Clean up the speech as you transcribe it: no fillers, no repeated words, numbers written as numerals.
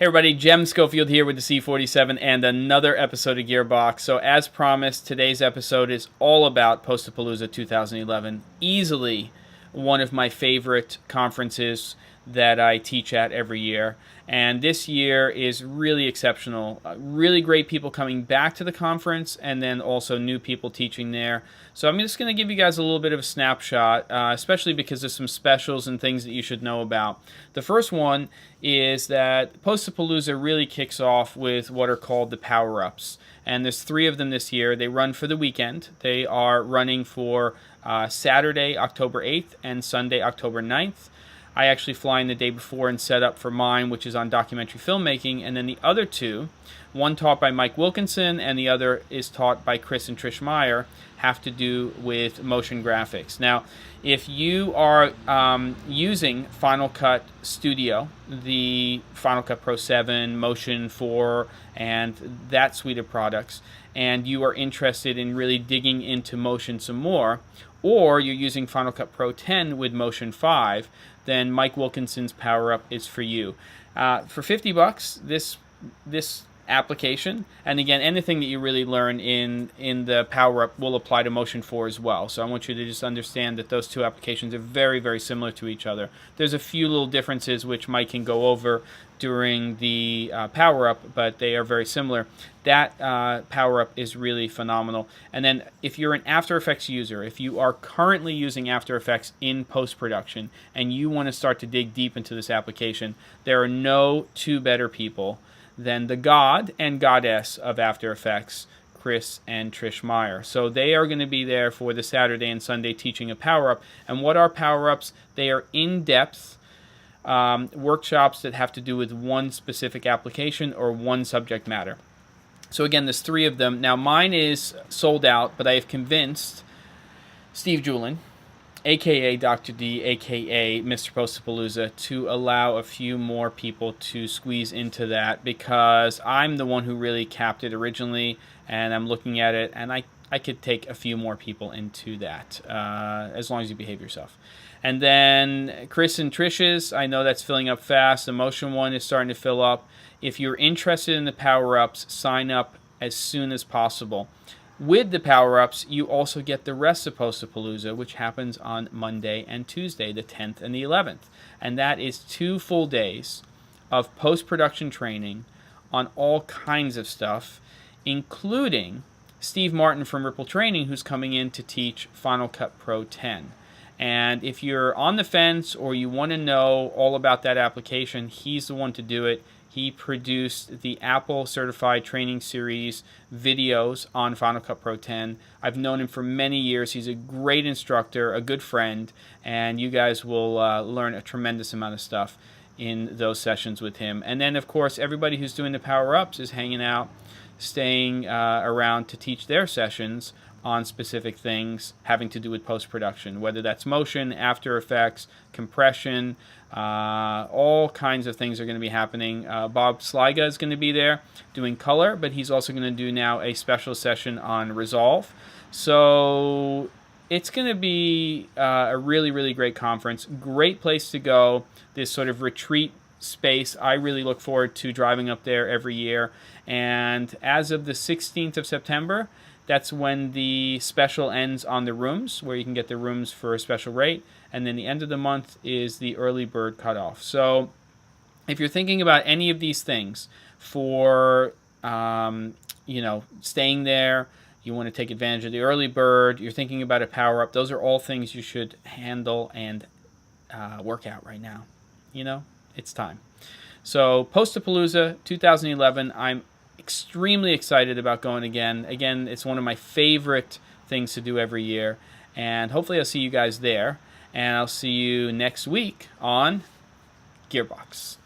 Hey everybody, Jem Schofield here with the C47 and another episode of Gearbox. So as promised, today's episode is all about Postapalooza 2011. Easily one of my favorite conferences that I teach at every year. And this year is really exceptional. Really great people coming back to the conference, and then also new people teaching there. So I'm just going to give you guys a little bit of a snapshot, especially because there's some specials and things that you should know about. The first one is that Postapalooza really kicks off with what are called the Powerups. And there's 3 of them this year. They run for the weekend. They are running for Saturday, October 8th and Sunday, October 9th. I actually fly in the day before and set up for mine, which is on documentary filmmaking, and then the other 2, one taught by Mike Wilkinson and the other is taught by Chris and Trish Meyer, have to do with motion graphics. Now, if you are using Final Cut Studio, the Final Cut Pro 7, Motion 4, and that suite of products, and you are interested in really digging into motion some more, or you're using Final Cut Pro 10 with Motion 5, then Mike Wilkinson's Power Up is for you. For $50, this application, and again, anything that you really learn in the Power Up will apply to Motion 4 as well. So I want you to just understand that those 2 applications are very, very similar to each other. There's a few little differences which Mike can go over during the Power Up, but they are very similar. That Power Up is really phenomenal. And then if you're an After Effects user, if you are currently using After Effects in post-production and you want to start to dig deep into this application, there are no 2 better people than the god and goddess of After Effects, Chris and Trish Meyer. So they are going to be there for the Saturday and Sunday teaching a Power-Up. And what are Power-Ups? They are in-depth workshops that have to do with one specific application or one subject matter. So again, there's 3 of them. Now mine is sold out, but I have convinced Steve Julin, aka Dr. D, aka Mr. Postapalooza, to allow a few more people to squeeze into that, because I'm the one who really capped it originally, and I'm looking at it, and I could take a few more people into that, as long as you behave yourself. And then Chris and Trish's, I know that's filling up fast. The Motion one is starting to fill up. If you're interested in the Power-Ups, sign up as soon as possible. With the Power-Ups, you also get the rest of Postapalooza, which happens on Monday and Tuesday, the 10th and the 11th. And that is 2 full days of post-production training on all kinds of stuff, including Steve Martin from Ripple Training, who's coming in to teach Final Cut Pro 10. And if you're on the fence or you want to know all about that application, he's the one to do it. He produced the Apple Certified Training Series videos on Final Cut Pro 10. I've known him for many years. He's a great instructor, a good friend, and you guys will learn a tremendous amount of stuff in those sessions with him. And then, of course, everybody who's doing the Power-Ups is hanging out, staying around to teach their sessions on specific things having to do with post-production, whether that's motion, After Effects, compression, all kinds of things are going to be happening. Bob Sliga is going to be there doing color, but he's also going to do now a special session on Resolve. So it's going to be a really, really great conference. Great place to go. This sort of retreat space. I really look forward to driving up there every year. And as of the 16th of September, that's when the special ends on the rooms, where you can get the rooms for a special rate. And then the end of the month is the early bird cutoff. So if you're thinking about any of these things for, staying there, you want to take advantage of the early bird, you're thinking about a Power-Up, those are all things you should handle and work out right now. It's time. So Postapalooza 2011, I'm extremely excited about going again. Again, it's one of my favorite things to do every year, and hopefully I'll see you guys there, and I'll see you next week on Gearbox.